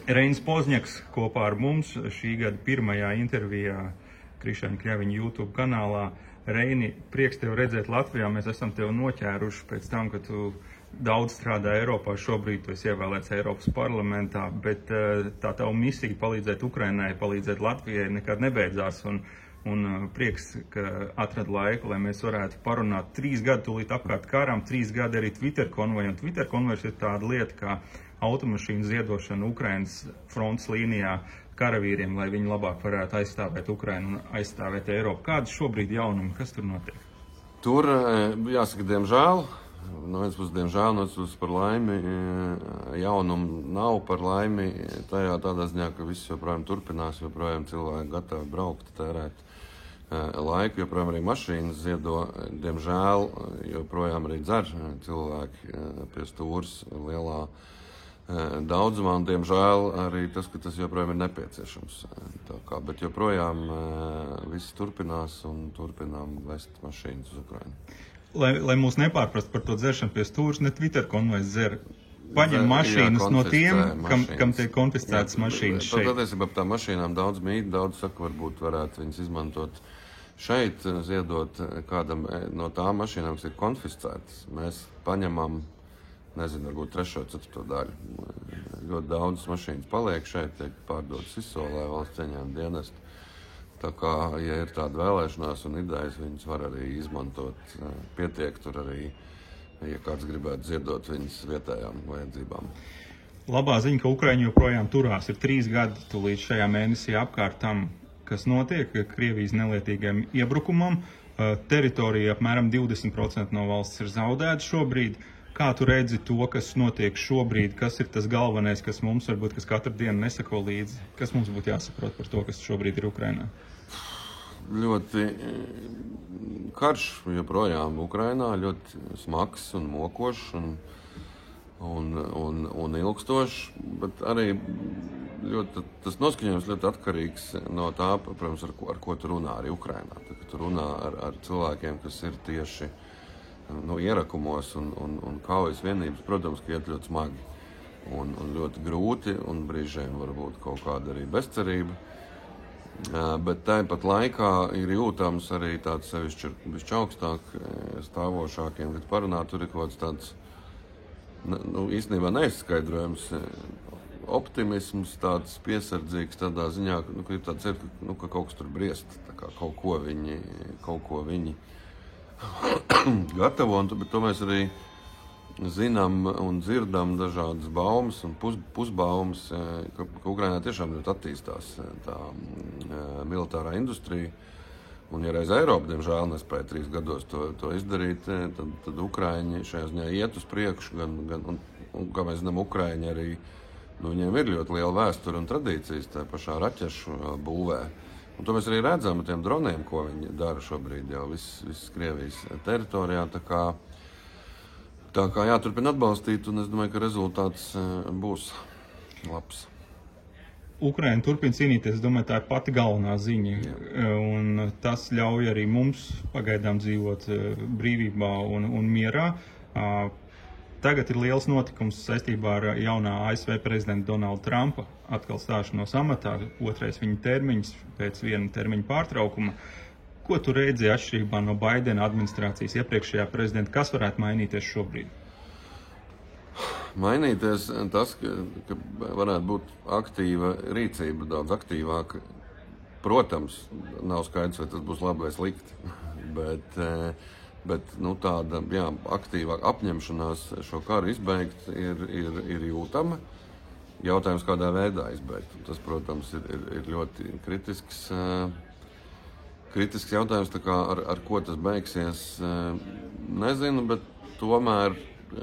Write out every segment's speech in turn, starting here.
Reinis Pozņaks kopā ar mums šī gada pirmajā intervijā Krišāņa Kļaviņa YouTube kanālā. Reini, prieks tev redzēt Latvijā. Mēs esam tevi noķēruši pēc tam, ka tu daudz strādā Eiropā. Šobrīd tu esi ievēlēts Eiropas parlamentā, bet tā tava misija palīdzēt Ukrainai, palīdzēt Latvijai nekad nebeidzās. Un prieks, ka atrad laiku, lai mēs varētu parunāt 3 gadu tūlīt apkārt karām, 3 gadi arī Twitter konvoju. Un Twitter konvojs ir tāda lieta, kā automašīnu ziedošana Ukrainas frontes līnijā karavīriem, lai viņi labāk varētu aizstāvēt Ukrainu un aizstāvēt Eiropu. Kādas šobrīd jaunumi, kas tur notiek? Tur, jāsaka, diemžēl, no vienas puses diemžēl, no otras puses par laimi, jaunumu nav par laimi tādā ziņā, ka viss joprojām turpinās, joprojām cilvēki gatavi braukt, tērēt laiku, joprojām arī mašīnas ziedo, diemžēl, joprojām arī dzer cilvēki pie stūres lielā daudzumā, un diemžēl arī tas, ka tas joprojām ir nepieciešams. Bet joprojām viss turpinās un turpinām vest mašīnas uz Ukrainu. Lai mūs nepārprast par to dzeršanu pie stūres, ne Twitter konvojs dzer. Paņem mašīnas no tiem, kam tiek konfiscētas mašīnas šeit. Patiesībā par tām mašīnām daudz mīt, daudz saka, varbūt varētu viņas izmantot šeit, ziedot kādam no tām mašīnām, kas ir konfiscētas. Mēs paņemam, nezinu, varbūt 3. 4. daļu. Ļoti daudz mašīnas paliek šeit, tiek pārdotas izsolē valsts ieņēmuma dienestu. Tā kā, ja ir tāda vēlēšanās un idejas, viņas var arī izmantot, pietiek tur arī, ja kāds gribētu ziedot viņas vietējām vajadzībām. Labā ziņa, ka Ukraiņa joprojām turās. Ir 3 gadi tūlīt šajā mēnesī apkārt tam, kas notiek Krievijas nelietīgajam iebrukumam. Teritorija apmēram 20% no valsts ir zaudēta šobrīd. Kā tu redzi to, kas notiek šobrīd, kas ir tas galvenais, kas mums varbūt, kas katru dienu nesako līdzi? Kas mums būtu jāsaprot par to, kas šobrīd ir Ukrainā? Ļoti karš joprojām Ukrainā, ļoti smags un mokošs un ilgstošs, bet arī tas noskaņojums ļoti atkarīgs no tā, protams, ar ko tu runā arī Ukrainā. Tā, tu runā ar cilvēkiem, kas ir tieši ierakumos un kaujas vienības, protams, ka iet ļoti smagi un ļoti grūti, un brīžiem varbūt kaut kāda arī bezcerība. Bet tāpat laikā ir jūtams arī tāds sevišķi augstāk stāvošākiem, kad parunā, tur ir kaut kāds tāds, īstenībā neizskaidrojams optimisms, tāds piesardzīgs tādā ziņā, ka ir tāds, ka kaut kas tur briest, tā kā kaut ko viņi gatavo, bet to mēs arī zinām un dzirdam dažādas baumas un pusbaumas, ka Ukrainā tiešām ļoti attīstās tā militārā industrija. Un, ja reiz Eiropa, diemžēl, nespēja 3 gados to izdarīt, tad Ukraiņi šajā ziņā iet uz priekšu, un kā mēs zinām, Ukraiņi arī, viņiem ir ļoti liela vēsture un tradīcijas tā pašā raķešu būvē. Un to mēs arī redzam ar tiem droniem, ko viņi dara šobrīd jau viss Krievijas teritorijā. Tā kā jāturpina atbalstīt, un es domāju, ka rezultāts būs labs. Ukraina turpina cīnīties, es domāju, tā ir pati galvenā ziņa. Un tas ļauj arī mums pagaidām dzīvot brīvībā un mierā. Tagad ir liels notikums saistībā ar jaunā ASV prezidenta Donalda Trumpa atkal stāšanos amatā, 2. viņa termiņš pēc viena termiņa pārtraukuma. Ko tu redzi atšķirībā no Baidena administrācijas iepriekšējā prezidenta? Kas varētu mainīties šobrīd? Mainīties tas, ka varētu būt aktīva rīcība, daudz aktīvāka. Protams, nav skaidrs, vai tas būs labi vai slikti, bet tāda aktīvāka apņemšanās šo karu izbeigt ir jūtama. Jautājums, kādā veidā izbeigt. Tas, protams, ir ļoti kritisks jautājums, tā kā ar ko tas beigsies, nezinu, bet tomēr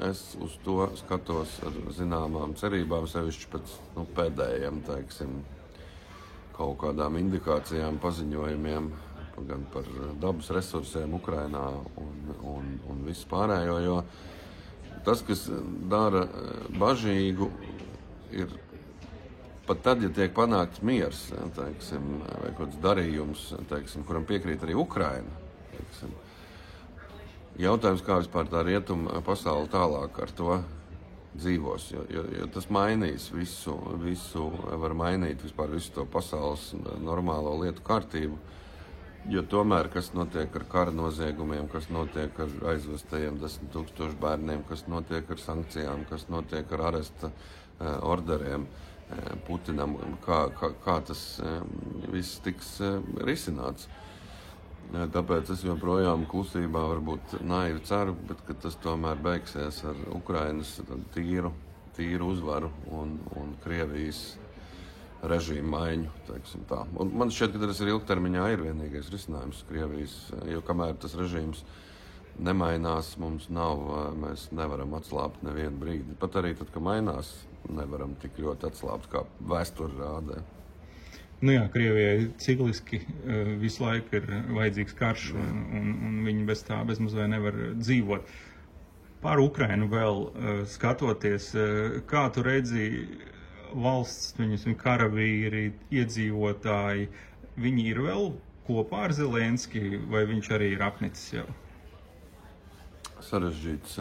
es uz to skatos ar zināmām cerībām, sevišķi pēc pēdējiem, kaut kādām indikācijām, paziņojumiem, gan par dabas resursiem Ukrainā un visu pārējo, jo tas, kas dara bažīgu, ir pat tad, ja tiek panākts miers, vai kaut kāds darījums, kuram piekrīt arī Ukraina. Jautājums, kā vispār tā rietuma pasaule tālāk ar to dzīvos, jo tas mainīs visu, var mainīt vispār visu to pasaules normālo lietu kārtību, jo tomēr, kas notiek ar kara noziegumiem, kas notiek ar aizvestajiem 10 000 bērniem, kas notiek ar sankcijām, kas notiek ar aresta orderiem Putinam, kā tas viss tiks risināts. Tāpēc es joprojām klusībā varbūt naivi ceru, bet ka tas tomēr beigsies ar Ukrainas tīru uzvaru un Krievijas režīmu maiņu, teiksim tā. Un man šķiet, ka tas ir ilgtermiņā vienīgais risinājums Krievijas, jo kamēr tas režīms nemainās, mēs nevaram atslābt nevienu brīdi. Pat arī tad, kad mainās, nevaram tik ļoti atslābt, kā vēsture rādē. Nu jā, Krievijai cikliski visu laiku ir vajadzīgs karš, un viņi bez mazliet nevar dzīvot. Par Ukrainu vēl skatoties, kā tu redzi valsts, viņas karavīri, iedzīvotāji, viņi ir vēl kopā ar Zelenski, vai viņš arī ir apnicis jau? Sarežģīts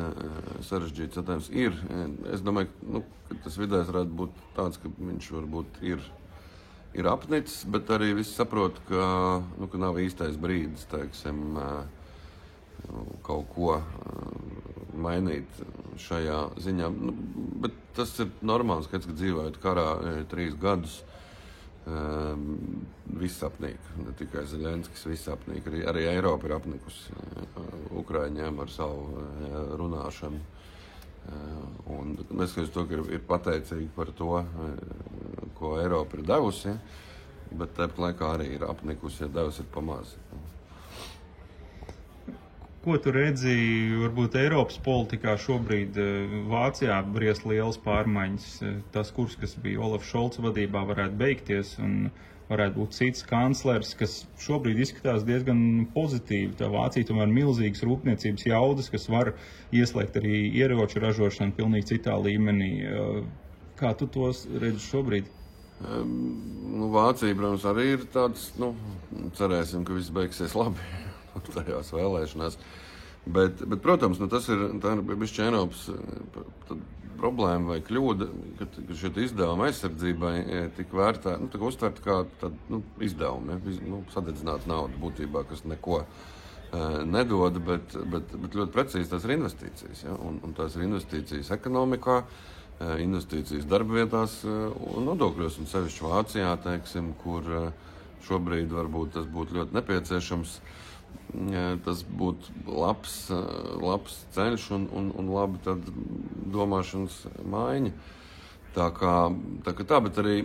jautājums ir. Es domāju, ka tas vidējs varētu būt tāds, ka viņš varbūt ir apnicis, bet arī visi saprot, ka nav īstais brīdis, teiksim, kaut ko mainīt šajā ziņā. Bet tas ir normāls, ka dzīvojot karā 3 gadus, viss apnīk, ne tikai Zelenskis, viss apnīk. Arī Eiropa ir apnikusi Ukraiņiem ar savu runāšanu. Un neskatoties to, ka ir pateicīgi par to, ko Eiropa ir devusi, bet tāpat laikā arī ir apnikusi, ja devusi ir pamaz. Ko tu redzi, varbūt Eiropas politikā šobrīd Vācijā briest lielas pārmaiņas? Tas kurs, kas bija Olaf Šolca vadībā, varētu beigties un varētu būt cits kanclers, kas šobrīd izskatās diezgan pozitīvi. Tā Vācija tomēr milzīgas rūpniecības jaudas, kas var ieslēgt arī ieroču ražošanu pilnīgi citā līmenī. Kā tu tos redzi šobrīd? Vācija, protams, arī ir tāds, cerēsim, ka viss beigsies labi tajās vēlēšanās. Bet protams, tā ir bišķi Eiropas problēma vai kļūda, ka šie izdevumi aizsardzībai tika vērtē, tika uztverta kā tāda izdevumi, sadedzināt naudu būtībā, kas neko nedod, bet ļoti precīzi tās ir investīcijas. Ja? Un tās ir investīcijas ekonomikā, investīcijas darba vietās un nodokļos, un sevišķi Vācijā, teiksim, kur šobrīd varbūt tas būtu ļoti nepieciešams. Tas būtu labs ceļš un labi tad domāšanas maiņa. Bet arī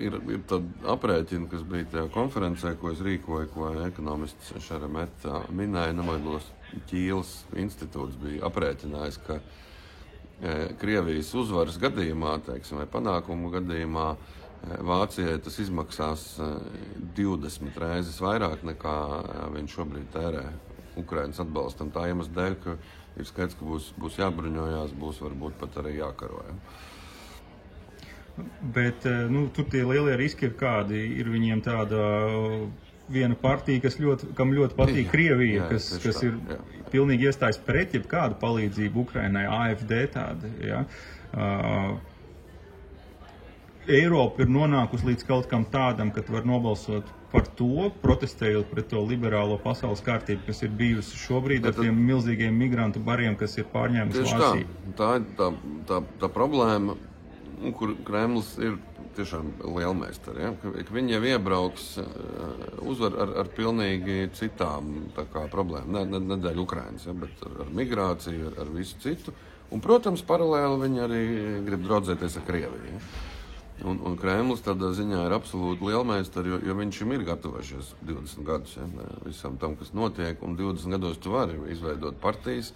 ir tāda aprēķina, kas bija tajā konferencē, ko es rīkoju, ko ekonomists Šeremeta minēja, Namaglos Ķīles institūts bija aprēķinājis, ka Krievijas uzvaras gadījumā, teiksim, vai panākumu gadījumā, Vācijai tas izmaksās 20 reizes vairāk nekā viņš šobrīd tērē Ukrainas atbalstam. Tā iemesla dēļ, ka ir skaidrs, ka būs jābruņojās, būs varbūt pat arī jākaroja. Bet tur tie lielie riski ir kādi? Ir viņiem tāda viena partija, kam ļoti patīk Krievija, kas ir pilnīgi iestājas pret jebkādu palīdzību Ukrainai, AfD tāda, ja? Eiropa ir nonākusi līdz kaut kam tādam, ka var nobalsot par to, protestējot pret to liberālo pasaules kārtību, kas ir bijusi šobrīd ar tiem milzīgiem migrantu bariem, kas ir pārņēmusi Vāciju. Tā ir tā problēma, kur Kremlis ir tiešām lielmeistari. Ja? Ka viņi jau iebrauks uzvar ar pilnīgi citām problēmām. Nedēļ Ukrainas, ja? Bet ar migrāciju, ar visu citu. Un, protams, paralēli viņi arī grib draudzēties ar Krieviju. Ja? Un Kremlis tādā ziņā ir absolūti lielmeistari, jo viņš ir gatavojušies 20 gadus visam tam, kas notiek, un 20 gados tu vari izveidot partijas,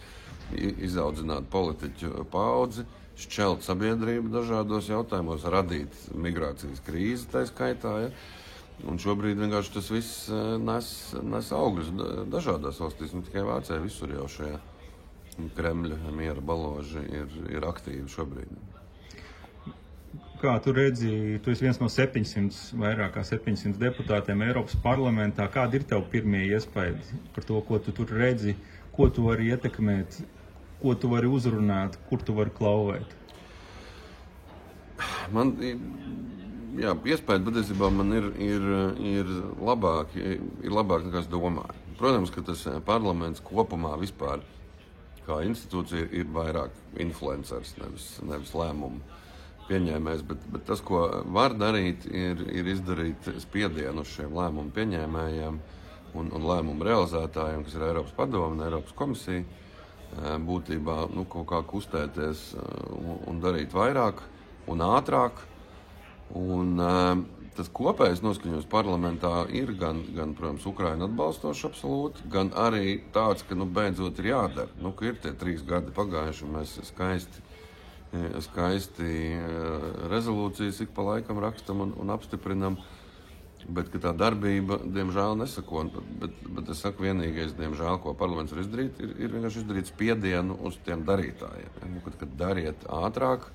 izaudzināt politiķu paudzi, šķelt sabiedrību dažādos jautājumos, radīt migrācijas krīzi tā skaitā. Ja? Un šobrīd vienkārši tas viss nes augļus dažādās valstīs, ne tikai Vācijā, visur jau šajā Kremļa miera baloži ir aktīvi šobrīd. Kā tu redzi, tu esi viens no 700, vairāk kā 700 deputātiem Eiropas parlamentā. Kādi ir tev pirmie iespaidi par to, ko tu tur redzi, ko tu vari ietekmēt ko tu vari uzrunāt, kur tu vari klauvēt? Man, jā, iespēja patiesībā man ir labāk nekā es domāju. Protams, ka tas parlaments kopumā vispār kā institūcija ir vairāk influencers, nevis lēmumu pieņēmējs, bet tas, ko var darīt, ir izdarīt spiedienu uz šiem lēmumu pieņēmējiem un lēmumu realizētājiem, kas ir Eiropas padome un Eiropas komisija, būtībā kaut kā kustēties un darīt vairāk un ātrāk. Un tas kopējais noskaņojums parlamentā ir gan protams, Ukraina atbalstošs absolūti, gan arī tāds, ka beidzot ir jādara. Ka ir tie 3 gadi pagājuši, un mēs skaisti rezolūcijas ik pa laikam rakstam un apstiprinam, bet ka tā darbība, diemžēl, nesako. Bet es saku, vienīgais, diemžēl, ko parlaments var izdarīt, ir vienkārši izdarīt spiedienu uz tiem darītājiem. Kad dariet ātrāk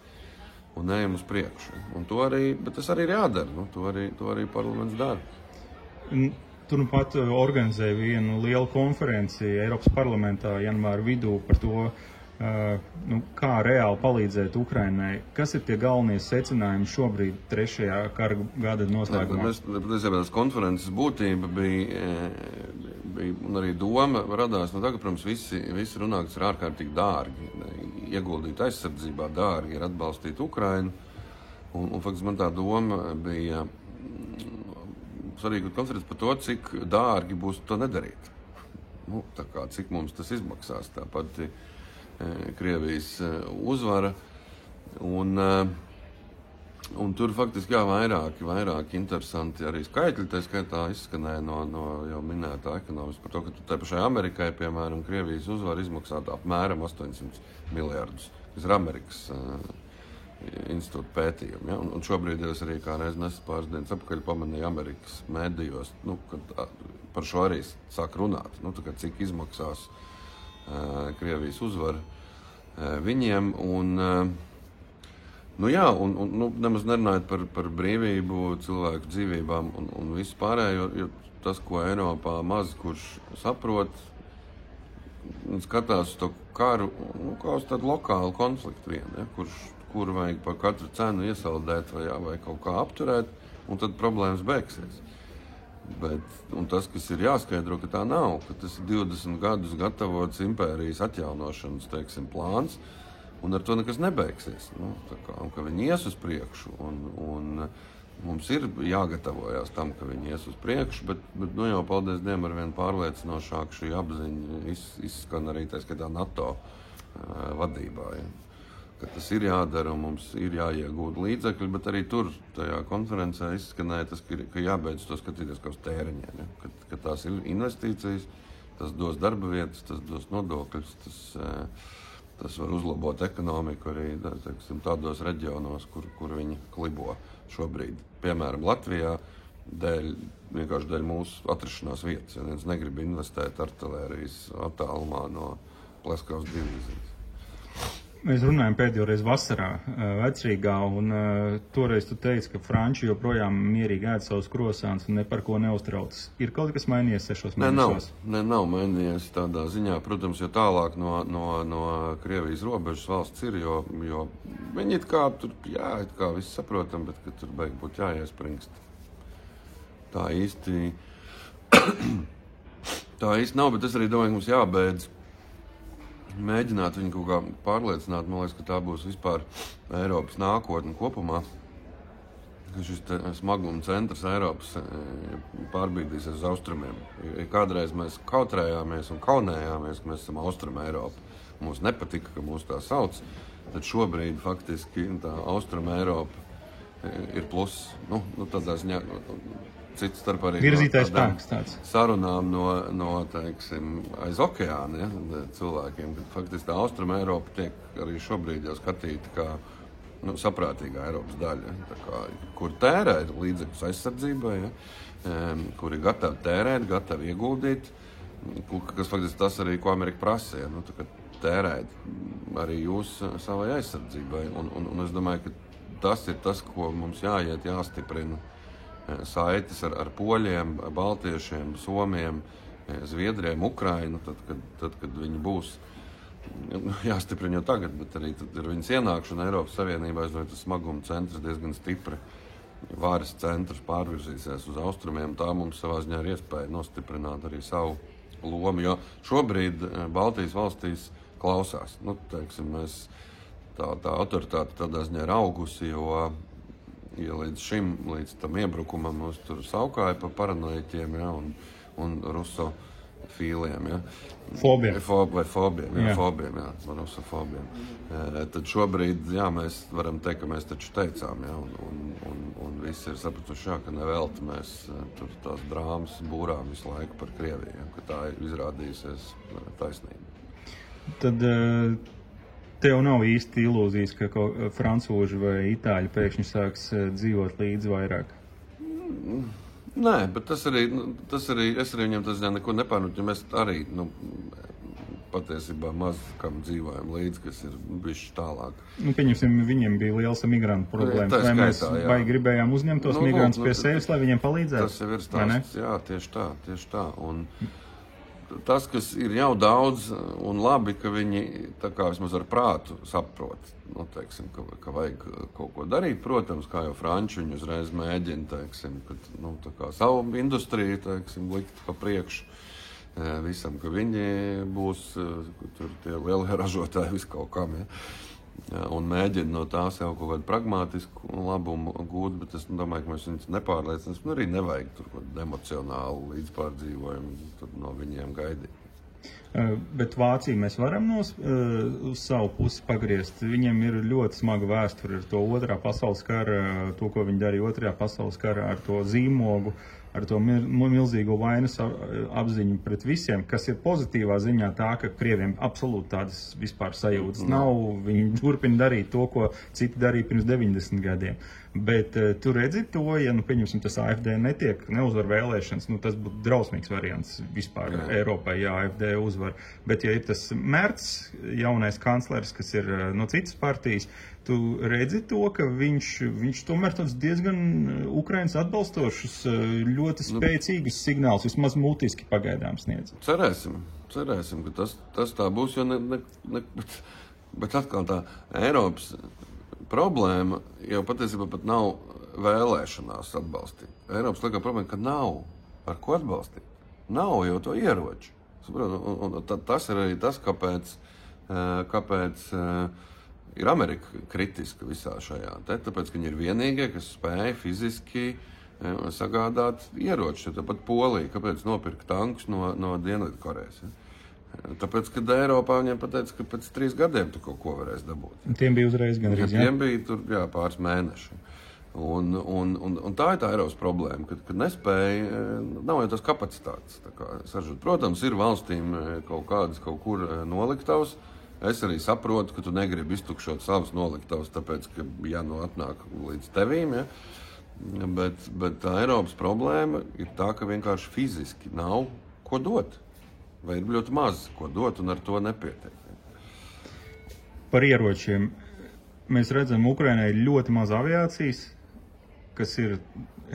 un ejam uz priekšu. Bet tas arī ir jādara. To arī parlaments dara. Tu pat organizēji vienu lielu konferenci Eiropas parlamentā janvāra vidū par to, kā reāli palīdzēt Ukrainai. Kas ir tie galvenie secinājumi šobrīd 3. kara gada noslēgumā? Tas konferences būtība bija, un arī doma radās no tā, ka, protams, visi runā, kas ir ārkārtīgi dārgi. Ieguldīt aizsardzībā dārgi ir atbalstīt Ukrainu. Un faktiski man tā doma bija svarīga konferences par to, cik dārgi būs to nedarīt. Cik mums tas izmaksās. Tāpat Krievijas uzvara, un tur faktiski vairāk interesanti arī skaitļi, tā skaitā izskanēja no jau minētā ekonomiski par to, ka tai pašai Amerikai, piemēram, Krievijas uzvara izmaksātu apmēram 800 miljardus, kas ir Amerikas institūta pētījumi. Ja? Un šobrīd es arī kā reiz pāris dienas atpakaļ pamanīju Amerikas mēdījos, kad par šo arī sāk runāt, cik izmaksās Krievijas uzvara viņiem, un nemaz nerunājot par brīvību, cilvēku dzīvībām un visu pārējo, jo tas, ko Eiropā maz kurš saprot, skatās uz to karu, kā uz tādu lokālu konfliktu vienu, ja, kuru vajag par katru cenu iesaldēt vai kaut kā apturēt, un tad problēmas beigsies. Un tas, kas ir jāskaidro, ka tā nav, ka tas ir 20 gadus gatavots impērijas atjaunošanas, plāns, un ar to nekas nebeigsies. Un ka viņi ies uz priekšu, un mums ir jāgatavojās tam, ka viņi ies uz priekšu, bet jau, paldies Dievam, ar vien pārliecinošāk šī apziņa izskan arī tā skatā NATO vadībā. Ja. Ka tas ir jādara un mums ir jāiegūt līdzekļi, bet arī tur tajā konferencē izskanēja tas, ka jābeidz to skatīties kā uz tēriņiem. Ja? Ka tās ir investīcijas, tas dos darba vietas, tas dos nodokļus, tas var uzlabot ekonomiku arī tādos reģionos, kur viņi klibo šobrīd. Piemēram, Latvijā vienkārši dēļ mūsu atrašanās vietas. Ja viens negrib investēt artilērijas attālumā no Pleskavas divīzijas. Mēs runājam pēdējoreiz vasarā Vecrīgā, un toreiz tu teici, ka franči joprojām mierīgi ēd savus krosāns un ne par ko neuztraucas. Ir kaut kas mainījies 6 mēnešos? Nav mainījies tādā ziņā. Protams, jo tālāk no Krievijas robežas valsts ir, jo viņi it kā viss saprotam, bet ka tur beig būt jāiespringst. Tā īsti nav, bet es arī domāju, ka mums jābeidz mēģināt viņu kaut kā pārliecināt. Man liekas, ka tā būs vispār Eiropas nākotne kopumā. Ka šis smaguma centrs Eiropas pārbīdīsies uz austrumiem. Ja kādreiz mēs kautrējāmies un kaunējāmies, ka mēs esam Austrum Eiropa. Mums nepatika, ka mūs tā sauc. Tad šobrīd faktiski tā Austrum Eiropa ir plus. Tādā ziņā cits starp arī virzītais spēks tāds. Sarunām no aiz okeāna, ja, cilvēkiem, ka faktiski tā Austrum Eiropa tiek arī šobrīd jau skatīta kā saprātīgā Eiropas daļa, kur tērē līdzekļus aizsardzībai, ja, kur ir gatavi tērēt, gatavi ieguldīt, kas faktiski tas arī, ko Amerika prasa, ja, tērēt arī jūs savai aizsardzībai. Un es domāju, ka tas ir tas, ko mums jāstiprina. Saites ar poļiem, baltiešiem, somiem, zviedriem, Ukrainu, tad, kad viņi būs jāstiprina jau tagad, bet arī ar viņas ienākšanu Eiropas Savienībā, vai tas smaguma centrs diezgan stipri varas centrs pārvirzīsies uz austrumiem, tā mums savā ziņā ir iespēja nostiprināt arī savu lomu, jo šobrīd Baltijas valstīs klausās. Teiksim, tā autoritāte tādā ziņā ir augusi, jo līdz tam iebrukumam mums tur saukāja pa paranoiķiem, ja, un rusofīliem. Ja. Fobiem. Fobiem, rusofobiem. Tad šobrīd, jā, mēs varam teikt, ka mēs taču teicām, ja, un visi ir sapratuši, jā, ka nevelti mēs tur tās drāmas būrām visu laiku par Krieviju, ja, ka tā ir izrādījusies taisnība. Tad tev nav īsti ilūzijas, ka francūži vai itāļi pēkšņi sāks dzīvot līdz vairāk? Nē, bet tas arī es arī viņam tas neko nepārnūt, jo mēs arī, patiesībā maz kam dzīvojam līdz, kas ir bišķi tālāk. Pieņemsim, viņiem bija liels migrantu problēmas. Vai mēs gribējām uzņemt tos migrantus pie sevis, lai viņiem palīdzētu? Tas jau ir stāsts, jā, tieši tā. Un tas, kas ir jau daudz un labi, ka viņi tā kā vismaz ar prātu saprot, teiksim, ka vajag kaut ko darīt, protams, kā jau franči viņi uzreiz mēģina, teiksim, kad, tā kā savu industriju, teiksim, likt pa priekšu visam, ka viņi būs tur tie lielie ražotāji visu kaut kam, ja. Un mēģina no tās jau kaut kādu pragmātisku labumu gūt, bet es domāju, ka mēs viņus nepārliecināsim. Arī nevajag tur kaut kādu emocionālu līdzpārdzīvojumu no viņiem gaidīt. Bet Vāciju mēs varam uz savu pusi pagriezt. Viņiem ir ļoti smaga vēsture ar to otrā pasaules kara, to, ko viņi darīja otrajā pasaules karā, ar to zīmogu, ar to milzīgo vainas apziņu pret visiem, kas ir pozitīvā ziņā tā, ka Krieviem absolūti tādas vispār sajūtas nav. Viņi turpina darīt to, ko citi darīja pirms 90 gadiem. Bet tu redzi to, ja, pieņemsim, tas AfD neuzvar vēlēšanas, tas būtu drausmīgs variants vispār Eiropai, ja AfD uzvar. Bet, ja ir tas Merts, jaunais kanclers, kas ir no citas partijas, tu redzi to, ka viņš tomēr tāds diezgan Ukrainas atbalstošus, ļoti spēcīgus signālus, vismaz mutiski pagaidām sniedz. Cerēsim, ka tas tā būs, jo bet atkal tā Eiropas problēma jau patiesībā pat nav vēlēšanās atbalstīt. Eiropas lielākā problēma, ka nav ar ko atbalstīt. Nav jau to ieroču. Un tas ir arī tas, kāpēc ir Amerika kritiska visā šajā. Tāpēc, ka viņi ir vienīgie, kas spēja fiziski sagādāt ieročus. Tāpat Polija, kāpēc nopirka tankus no Dienvidkorejas. Tāpēc, kad Eiropā viņiem pateica, ka pēc 3 gadiem tu kaut ko varēs dabūt. Tiem bija uzreiz gan arī, Tiem bija tur, pāris mēneši. Un tā ir tā Eiropas problēma, kad nespēja, nav jau tās kapacitātes. Saržot. Protams, ir valstīm kaut kur noliktavas. Es arī saprotu, ka tu negribi iztukšot savas noliktavas, tāpēc, ka atnāk līdz tevīm, ja? Bet tā Eiropas problēma ir tā, ka vienkārši fiziski nav ko dot. Vai ir ļoti maz ko dot, un ar to nepietiek. Par ieročiem. Mēs redzam, Ukrainai ir ļoti maz aviācijas, kas ir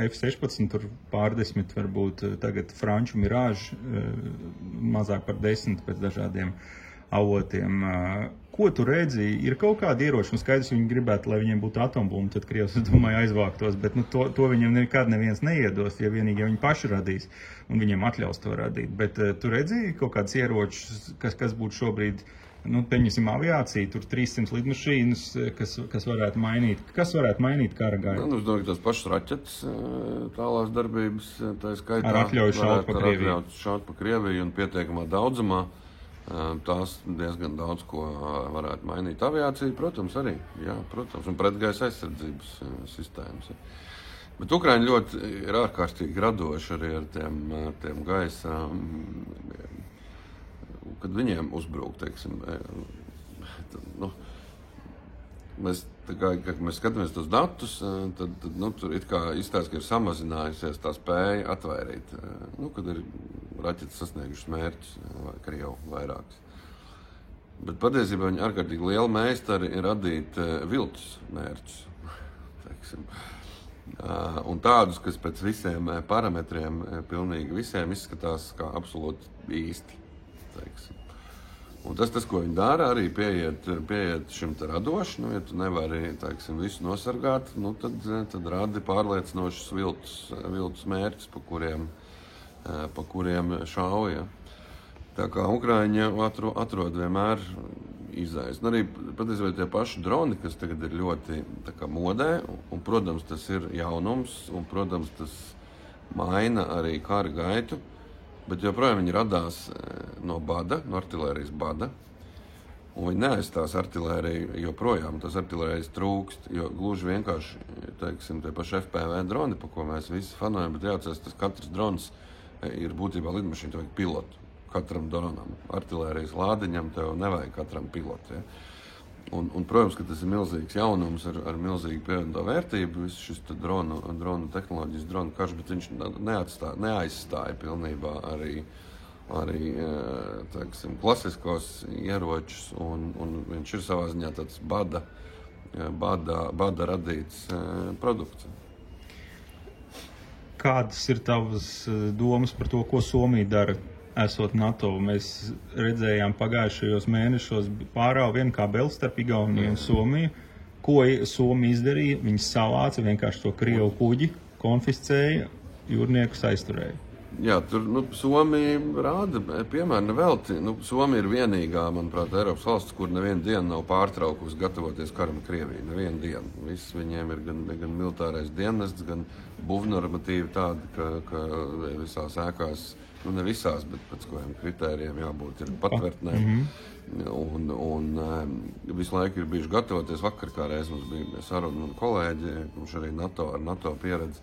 F-16, tur pārdesmit, varbūt tagad franču Mirage, mazāk par 10 pēc dažādiem avotiem. Ko tu redzi? Ir kaut kādi ieroči, skaidrs, viņi gribētu, lai viņiem būtu atombumbi, tad Krievs, es domāju, aizvāktos, bet to viņiem nekad neviens neiedos, ja vienīgi viņi paši radīs un viņiem atļaus to radīt. Bet tu redzi kaut kāds ieročs, kas būtu šobrīd, pieņemsim aviāciju, tur 300 lidmašīnas, kas varētu mainīt. Kas varētu mainīt kara gaitu? Es domāju, ka tās pašas raķetes tālās darbības, tā skaitā. Ar atļauju šaut pa Krieviju un pietiekamā daudzumā. Tās diezgan daudz ko varētu mainīt. Aviācija, protams, arī. Jā, protams, un pretgaisa aizsardzības sistēmas. Ja. Bet Ukraiņi ļoti ir ārkārtīgi radoši arī ar tiem gaisa, kad viņiem uzbrūk, teiksim. Mēs skatāmies tos datus, tad tur it kā izstāsta, ka ir samazinājusies tā spēja atvairīt, kad ir raķetes sasniegušas mērķus, vai Krievu vairākas. Bet patiesībā viņi ārkārtīgi lieli meistari ir radīt viltus mērķus, teiksim. Un tādus, kas pēc visiem parametriem, pilnīgi visiem izskatās kā absolūti īsti, teiksim. Un tas, ko viņi dara, arī pieiet šim te radoši. Ja tu nevari, teiksim, visu nosargāt, tad radi pārliecinošus viltus mērķus, pa kuriem šauja. Tā kā Ukraiņi atrod vienmēr izējas. Un arī patiesībā tie paši droni, kas tagad ir ļoti modē, un, protams, tas ir jaunums, un, protams, tas maina arī kara gaitu. Bet joprojām viņi radās no bada, no artilērijas bada, un viņi neaizstās artilēriju joprojām, tas artilērijas trūkst, jo gluži vienkārši, teiksim, tie paši FPV droni, pa ko mēs visi fanojam, bet jāatcerās, tas katrs drons ir būtībā lidmašīna, tev vajag pilotu, katram dronam, artilērijas lādiņam tev nevajag katram pilotu, ja? Un, protams, ka tas ir milzīgs jaunums ar milzīgu pievienoto vērtību, viss šis dronu tehnoloģijas, dronu karš, bet viņš neaizstāja pilnībā arī teiksim, klasiskos ieročus, un viņš ir savā ziņā tāds bada radīts produkts. Kādas ir tavas domas par to, ko Somija dara? Esot NATO, mēs redzējām pagājušajos mēnešos pārāvu vienu kabeli starp Igauniju un Somiju. Ko Somija izdarīja? Viņi savāca vienkārši to Krievu kuģi, konfiscēja, jūrniekus aizturēja. Jā, tur Somija rāda, piemēram, nevelti. Somija ir vienīgā, manuprāt, Eiropas valsts, kur nevienu dienu nav pārtraukusi gatavoties karam Krieviju. Nevienu dienu. Viss viņiem ir gan militārais dienests, gan būvnormatīvi tādi, ka visās ēkās, ne visās, bet pēc kādiem kritērijiem jābūt ir patvērtnēm. Un visu laiku ir bijuši gatavoties. Vakar kā reiz mums bija saruna un kolēģi, kurš arī ar NATO pieredzi.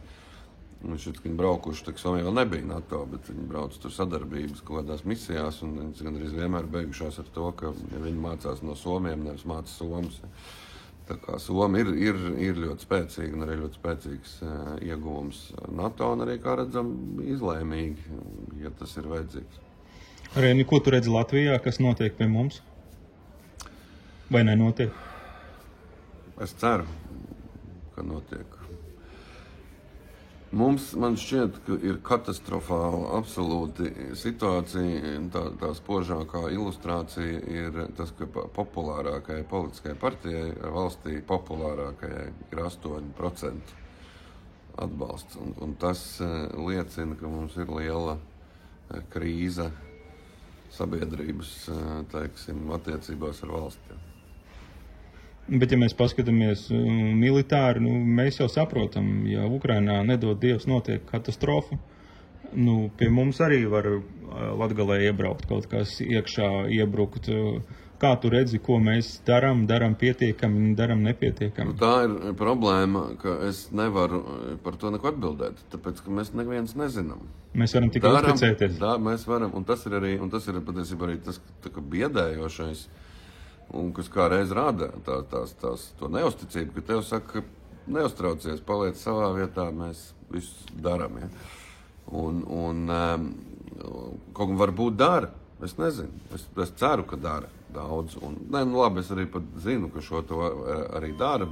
Viņš šeit, ka viņi braukuši, Somija vēl nebija NATO, bet viņi brauc tur sadarbības kaut kādās misijās, un viņas gandrīz vienmēr beigušās ar to, ka viņi mācās no somiem, nevis māca somas. Tā kā Soma ir ļoti spēcīga un arī ļoti spēcīgs ieguvums NATO, un arī, kā redzam, izlēmīgi, ja tas ir vajadzīgs. Reini, ko tu redzi Latvijā, kas notiek pie mums? Vai nenotiek? Es ceru, ka notiek. Man šķiet, ka ir katastrofāla absolūti situācija. Tā spožākā ilustrācija ir tas, ka populārākajai politiskajai partijai valstī populārākajai ir 8% atbalsts. Un tas liecina, ka mums ir liela krīze sabiedrības, teiksim, attiecībās ar valsti. Bet, ja mēs paskatāmies militāri, mēs jau saprotam, ja Ukrainā nedod Dievs notiek katastrofa, pie mums arī var Latgalē iebraukt kaut kas iekšā, iebrukt. Kā tu redzi, ko mēs darām pietiekami, darām nepietiekami? Tā ir problēma, ka es nevaru par to neko atbildēt, tāpēc, ka mēs neviens nezinām. Mēs varam tikai uzticēties. Mēs varam, un tas ir patiesībā arī tas biedējošais, un kas kā reiz rāda to neusticību, ka tev saka, neuztraucies, paliec savā vietā, mēs visu darām. Ja? Un kaut kam varbūt dara, es nezinu, es ceru, ka dara daudz. Labi, es arī pat zinu, ka šo to arī dara,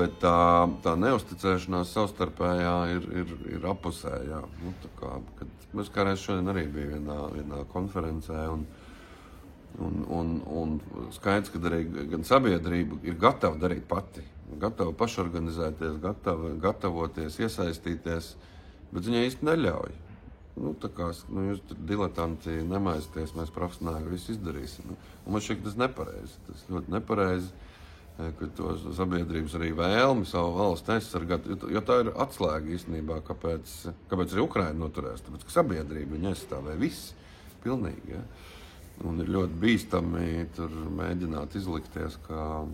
bet tā neusticēšanās savstarpējā ir apusējā. Mēs kā reiz šodien arī bija vienā konferencē, un skaidrs, ka arī gan sabiedrība ir gatava darīt pati, gatava pašorganizēties, gatavoties, iesaistīties, bet viņai īsti neļauj. Jūs tur diletanti nemaisties, mēs profesionāli visu izdarīsim. Un man šķiet, tas nepareizi. Tas ļoti nepareizi, ka to sabiedrības arī vēlmi savu valsti aizsargāt, jo tā ir atslēga īstenībā, kāpēc arī Ukraina noturēs, tāpēc, ka sabiedrība viņa aizstāvē viss, pilnīgi, ja? Un ir ļoti bīstami tur mēģināt izlikties, ka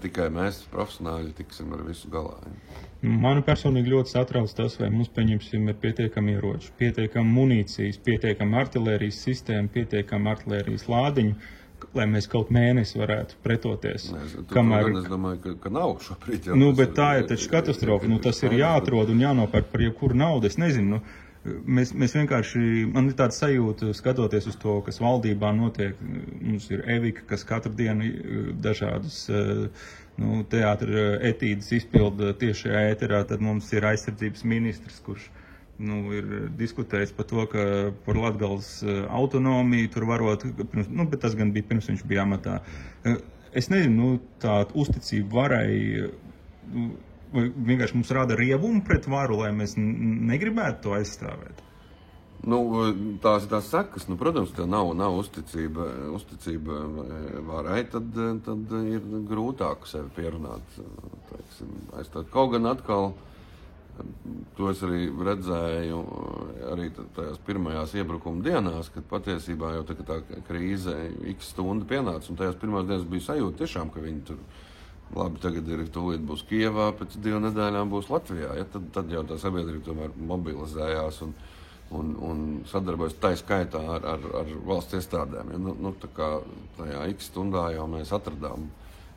tikai mēs profesionāļi tiksim ar visu galā. Ja? Mani personīgi ļoti satrauc tas, vai mums, pieņemsim, ir pietiekami ieroči, pietiekami munīcijas, pietiekami artilērijas sistēma, pietiekami artilērijas lādiņu, lai mēs kaut mēnesi varētu pretoties. Es domāju, ka nav šobrīd. Bet tā ir taču katastrofa. Tas ir jāatrod un jānopērk par jebkuru naudu. Es nezinu, Mēs vienkārši, man ir tāda sajūta, skatoties uz to, kas valdībā notiek. Mums ir Evika, kas katru dienu dažādas teātra etīdes izpilda tiešajā ēterā, tad mums ir aizsardzības ministrs, kurš ir diskutējis par to, ka par Latgales autonomiju tur varot, bet tas gan bija pirms viņš bija amatā. Es nezinu, tā uzticība varai, vai vienkārši mums rada riebumu pret varu, lai mēs negribētu to aizstāvēt. Tās ir tās sekas. Protams, tev nav uzticība varai, tad ir grūtāk sevi pierunāt. Aizstāt. Kaut gan atkal, to es arī redzēju arī tajās pirmajās iebrukuma dienās, kad patiesībā jau tā krīze x stunda pienāca, un tajās pirmās dienas bija sajūta tiešām, ka viņi tur labi, tagad tūlīt būs Kijevā, pēc 2 nedēļām būs Latvijā. Ja? Tad jau tā sabiedrība tomēr mobilizējās un sadarbojas tā skaitā ar valsts iestādēm. Ja? Tā kā tajā x stundā jau mēs atradām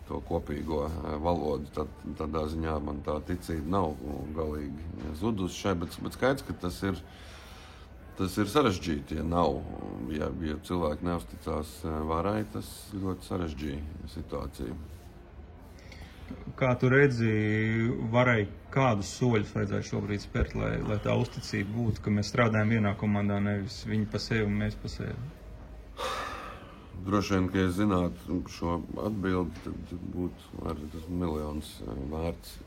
to kopīgo valodu, tādā ziņā man tā ticība nav galīgi zudusi šai, bet skaidrs, ka tas ir sarežģīti, ja nav. Ja cilvēki neuzticās varai, tas ļoti sarežģīja situāciju. Kā tu redzi, varai kādus soļus vajadzētu šobrīd spērt, lai tā uzticība būtu, ka mēs strādājam vienā komandā, nevis viņi pa sevi un mēs pa sevi? Droši vien, ka es zinātu šo atbildi, tad būtu arī tas miljons vērts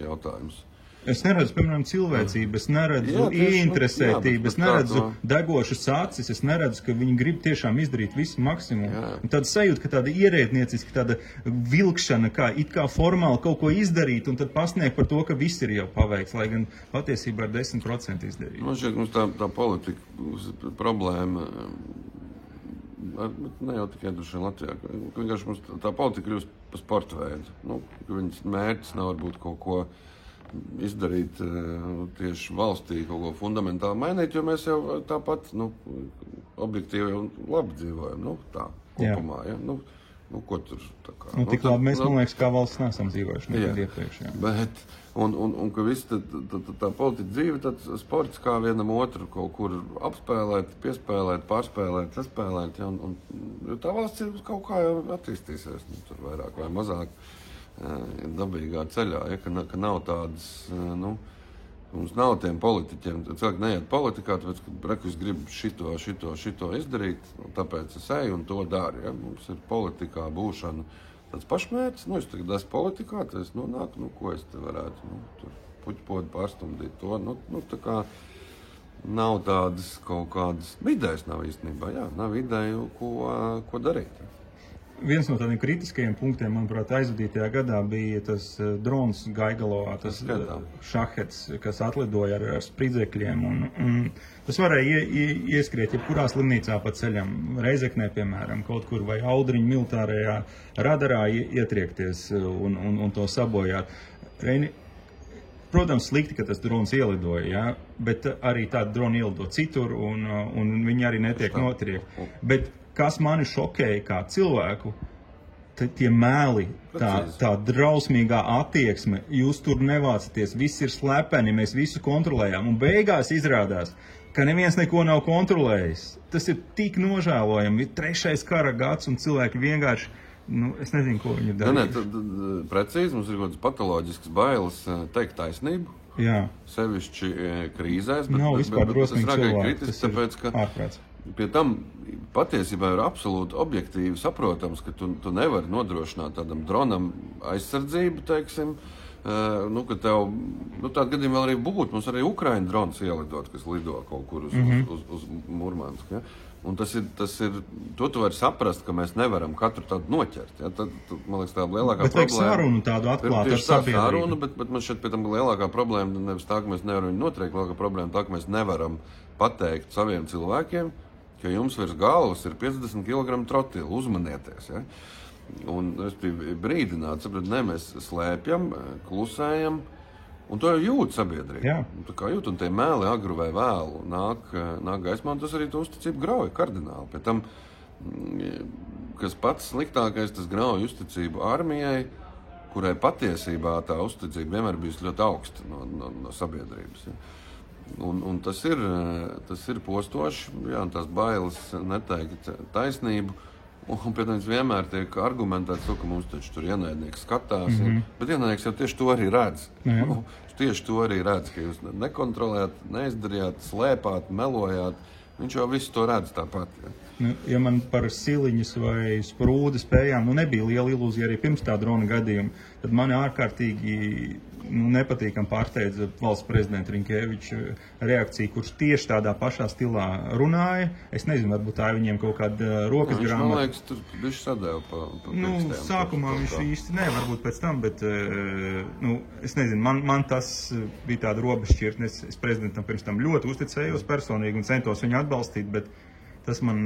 jautājums. Es neredzu, piemēram, cilvēcību, es neredzu ieinteresētību, es neredzu degošas acis, es neredzu, ka viņi grib tiešām izdarīt visu maksimumu. Un tāda sajūta, ka tāda ierēdnieciska, tāda vilkšana, kā it kā formāli kaut ko izdarīt, un tad pasniegt par to, ka viss ir jau paveikts, lai gan patiesībā ar 10% izdarīt. Man šķiet, mums tā politika problēma, ne jau tikai Latvijā, vienkārši mums tā politika kļūst pa sporta veidu. Ka viņas mērķis nav varbūt kaut ko izdarīt tieši valstī, kaut ko fundamentāli mainīt, jo mēs jau tāpat, objektīvi jau labi dzīvojam, tā, kopumā, ja. Ko tur tā kā. Tik labi mēs, man liekas, kā valsts nesam dzīvojuši nekad iepriekš, jā. Bet, un ka viss tā politika dzīve, tad sports kā vienam otru kaut kur apspēlēt, piespēlēt, pārspēlēt, saspēlēt, ja, un tā valsts ir kaut kā jau attīstīsies, tur vairāk vai mazāk. Dabīgā ceļā, ja, ka nav tādas, mums nav tiem politiķiem, cilvēki neiet politikā, tāpēc, ka es gribu šito izdarīt, tāpēc es eju un to daru, ja. Mums ir politikā būšana tāds pašmērķis, es tagad esmu politikā, tad es nonāku, ko es te varētu, tur puķpodu pārstumdīt to, tā kā nav tādas kaut kādas idejas nav īstenībā, jā, nav ideju, ko darīt. Viens no tādiem kritiskajiem punktiem, manuprāt, aizvadītajā gadā bija tas drons Gaigalovā, tas šahets, kas atlidoja ar spridzekļiem. Un tas varēja ieskriet jebkurā slimnīcā pa ceļam, Reizeknē, piemēram, kaut kur vai Audriņu militārajā radarā ietriekties un to sabojāt. Reini, protams, slikti, ka tas drons ielidoja, ja? Bet arī tādi droni ielido citur un viņi arī netiek notriekti. Bet kas mani šokēja kā cilvēku, tie mēli, tā drausmīgā attieksme, jūs tur nevācaties, viss ir slepeni, mēs visu kontrolējām, un beigās izrādās, ka neviens neko nav kontrolējis. Tas ir tik nožēlojami, ir 3. kara gads, un cilvēki vienkārši, es nezinu, ko viņi dara. Precīzi, mums ir kaut kāds patoloģisks bailes teikt taisnību. Jā. Sevišķi krīzēs, nav vispār drosmīgi cilvēki, kritis, tāpēc, ka ārprāts. Pie tam patiesībā ir absolūti objektīvi saprotams, ka tu nevari nodrošināt tādam dronam aizsardzību, teiksim, ka tev, tāda gadījuma vēl arī būtu, mums arī Ukraiņu drons ielidot, kas lido kaut kur uz Murmansku, ja? Un tas ir, to tu vari saprast, ka mēs nevaram katru tādu noķert, ja? Tad, man liekas, tā lielākā problēma. Bet vajag sarunu tādu atklāt ar sabiedrību. Bet man šķiet, pie tam lielākā problēma nevis tā, ka mēs nevaram viņu notriekt, lielākā problēma tā, ka mēs nevaram pateikt saviem cilvēkiem, ka jums virs galvas ir 50 kg trotila, uzmanieties, ja? Un es biju brīdināt, mēs slēpjam, klusējam, un to jau jūt sabiedrība. Jā. Tā kā jūt, un tie mēli agru vai vēlu nāk gaismā, un tas arī to uzticību grauja kardināli. Pie tam, kas pats sliktākais, tas grauja uzticību armijai, kurai patiesībā tā uzticība vienmēr bijusi ļoti augsta no sabiedrības. Ja? Un tas ir postoši, jā, un tās bailes neteikt taisnību, Un pēc tam vienmēr tiek argumentēts to, ka mums taču tur ienaidnieks skatās, bet ienaidnieks jau tieši to arī redz. Tieši to arī redz, ka jūs nekontrolējat, neizdarījāt, slēpāt, melojāt. Viņš jau visu to redz tāpat. Ja. Ja man par siliņas vai sprūdu spējām nebija liela ilūzija arī pirms tā drona gadījuma, tad mani ārkārtīgi nepatīkam pārsteidza valsts prezidenta Rinkēviča reakcija, kurš tieši tādā pašā stilā runāja. Es nezinu, varbūt tā ir viņiem kaut kāda rokas grāmata. Man liekas, tur viņš sadēva pa pirkstiem. Sākumā viņš īsti varbūt pēc tam, bet es nezinu, man tas bija tāda robežšķirtne. Es prezidentam pirms tam ļoti uzticējos personīgi un centos viņu atbalstīt, bet tas man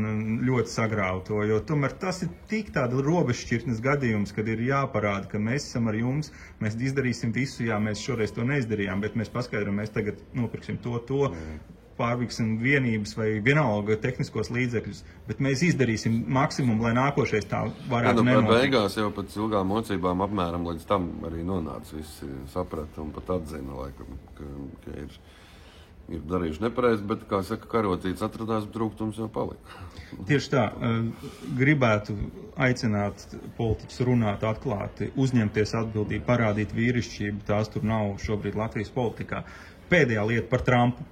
ļoti sagrāva to, jo tomēr tas ir tik tāda robežšķirtnes gadījums, kad ir jāparāda, ka mēs esam ar jums, mēs izdarīsim visu, jā, mēs šoreiz to neizdarījām, bet mēs paskaidram, mēs tagad nopirksim to, pārviksim vienības vai vienalga tehniskos līdzekļus, bet mēs izdarīsim maksimumu, lai nākošais tā varētu nenotikt. Beigās jau pēc ilgām mocībām apmēram līdz tam arī nonāca, visi saprata un pat atzina, laikam, ka ir darījuši nepareizi, bet, kā saka, karotīts atradās, trūkums jau palika. Tieši tā, gribētu aicināt politiķus runāt atklāti, uzņemties atbildību, parādīt vīrišķību, tās tur nav šobrīd Latvijas politikā. Pēdējā lieta par Trumpu.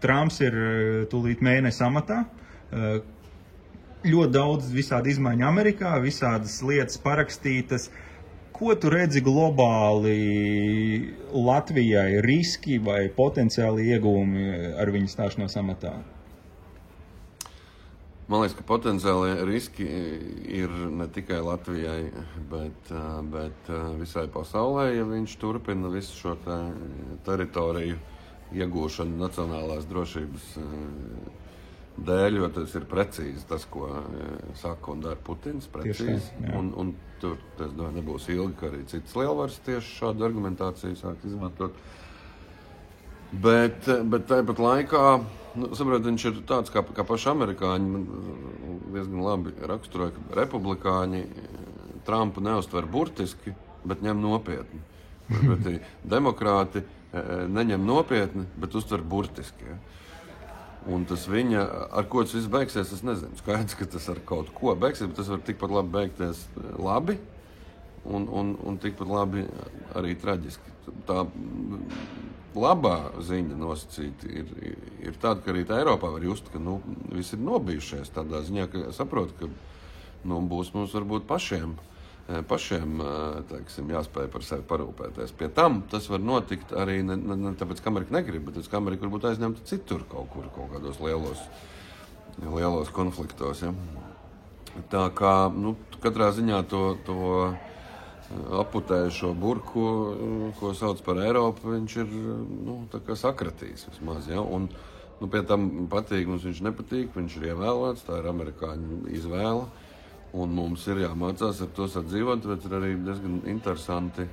Trumps ir tūlīt mēnesi amatā, ļoti daudz visādi izmaiņu Amerikā, visādas lietas parakstītas. Ko tu redzi globāli Latvijai riski vai potenciāli iegūmi ar viņu stāšanos amatā? Man liekas, ka potenciāli riski ir ne tikai Latvijai, bet visai pasaulē, ja viņš turpina visu šo teritoriju iegūšanu nacionālās drošības dēļ, jo tas ir precīzi tas, ko saka un dara Putins, precīzi. Un tur, es domāju, nebūs ilgi, ka arī citas lielvaras tieši šādu argumentāciju sāk izmantot. Bet tāpat laikā, saprot, viņš ir tāds, kā paši amerikāņi diezgan labi raksturoja, ka republikāņi Trumpu neuztver burtiski, bet ņem nopietni. Bet demokrāti neņem nopietni, bet uztver burtiski. Ja. Un tas viņa, ar ko tas viss beigsies, es nezinu. Skaidrs, ka tas ar kaut ko beigsies, bet tas var tikpat labi beigties labi un tikpat labi arī traģiski. Tā labā ziņa nosacīta ir tāda, ka arī tā Eiropā var just, ka visi ir nobijušies tādā ziņā, ka saprot, ka būs mums varbūt pašiem teiksim, jāspēj par sevi parūpēties. Pie tam tas var notikt arī ne tāpēc, ka Amerika negrib, bet tāpēc, ka Amerika varbūt aizņemta citur kaut kādos lielos konfliktos. Ja? Tā kā, katrā ziņā to aputējušo burku, ko sauc par Eiropu, viņš ir, tā kā sakratījis vismaz, ja? Un, pie tam patīk, mums viņš nepatīk, viņš ir ievēlēts, tā ir amerikāņu izvēle. Un mums ir jāmācās ar to sadzīvot, bet ir arī diezgan interesanti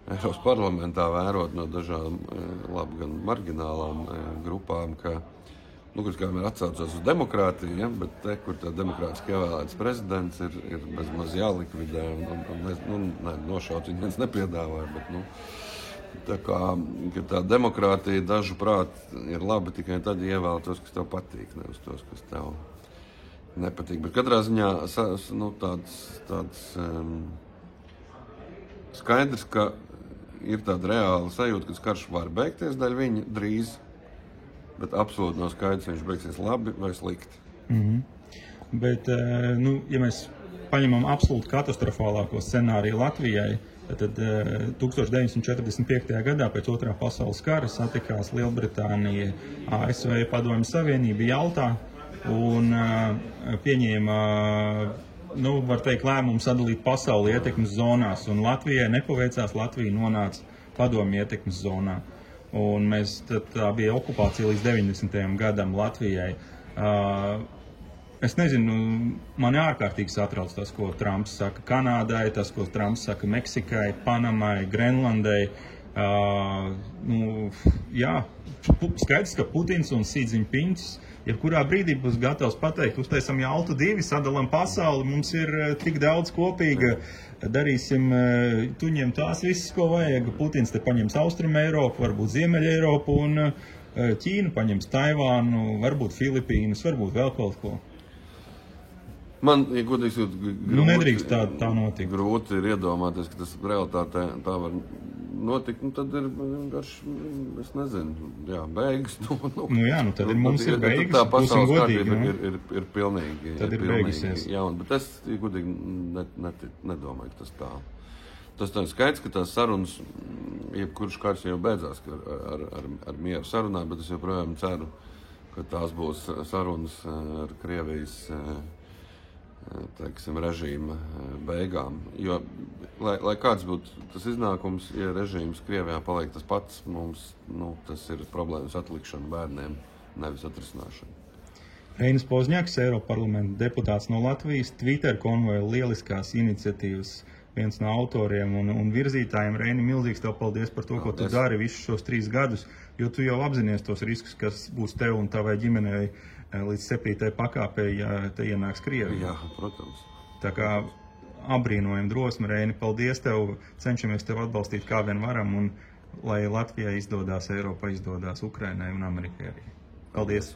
Eiropas parlamentā vērot no dažām labi gan marginālām grupām, kuras kamēr atsaucās uz demokrātiju, ja, bet te, kur tā demokrātiski ievēlēts prezidents, ir bezmaz jālikvidē un nošaut viņu viens nepiedāvāja, bet tā kā tā demokrātija dažu prāt ir laba tikai tad ievēl tos, kas tev patīk, nevis tos, kas tev nepatīk. Bet katrā ziņā tāds skaidrs, ka ir tāda reāla sajūta, ka karš var beigties daļ viņa drīz, bet absolūti nav skaidrs, viņš beigsies labi vai slikti. Bet, ja mēs paņemam absolūti katastrofālāko scenāriju Latvijai, tad 1945. gadā pēc Otrā pasaules kara satikās Lielbritānija, ASV, Padomju Savienība Jaltā, un pieņēma, var teikt, lēmumu sadalīt pasauli ietekmes zonās, un Latvijai nepaveicās, Latvija nonāca Padomju ietekmes zonā. Un tā bija okupācija līdz 90. gadam Latvijai. Es nezinu, mani ārkārtīgi satrauc tas, ko Trumps saka Kanādai, tas, ko Trumps saka Meksikai, Panamai, Grenlandai. Skaidrs, ka Putins un Si Dzinpings jebkurā brīdī būs gatavs pateikt, uztaisam Jaltu 2, sadalam pasauli, mums ir tik daudz kopīga, darīsim, tu ņem tās visas, ko vajag. Putins te paņems Austrumu Eiropu, varbūt Ziemeļa Eiropu, un Ķīna paņems Taivānu, varbūt Filipīnas, varbūt vēl kaut ko. Man, ja godīgi, nedrīkst tā notikt. Grūti ir iedomāties, ka tas realitātē tā var notikt, tad ir vienkārši, es nezinu, beigas. Tad mums ir beigas, tā pasaules godīgi, kārtība ir pilnīgi. Tad ir beigusies. Bet es, ja godīgi, nedomāju, ka tas tā. Tas tā ir skaidrs, ka tās sarunas, jebkurš kāds jau beidzās ar mieru sarunām, bet es joprojām ceru, ka tās būs sarunas ar Krievijas režīma beigām. Jo, lai kāds būtu tas iznākums, ja režīms Krievijā paliek tas pats, mums tas ir problēmas atlikšana bērniem, nevis atrisināšana. Reinis Pozņaks, Eiroparlamenta deputāts no Latvijas, Twitter konvoja lieliskās iniciatīvas viens no autoriem un virzītājiem. Reini, milzīgs tev paldies par to, ko tu dari visus šos 3 gadus, jo tu jau apzinies tos riskus, kas būs tev un tavai ģimenei līdz 7. pakāpei, ja te ienāks Krievija. Jā, protams. Tā kā apbrīnojam drosmi, Reini, paldies tev, cenšamies tev atbalstīt kā vien varam, un lai Latvijai izdodās, Eiropai izdodās, Ukrainai un Amerikai arī. Paldies!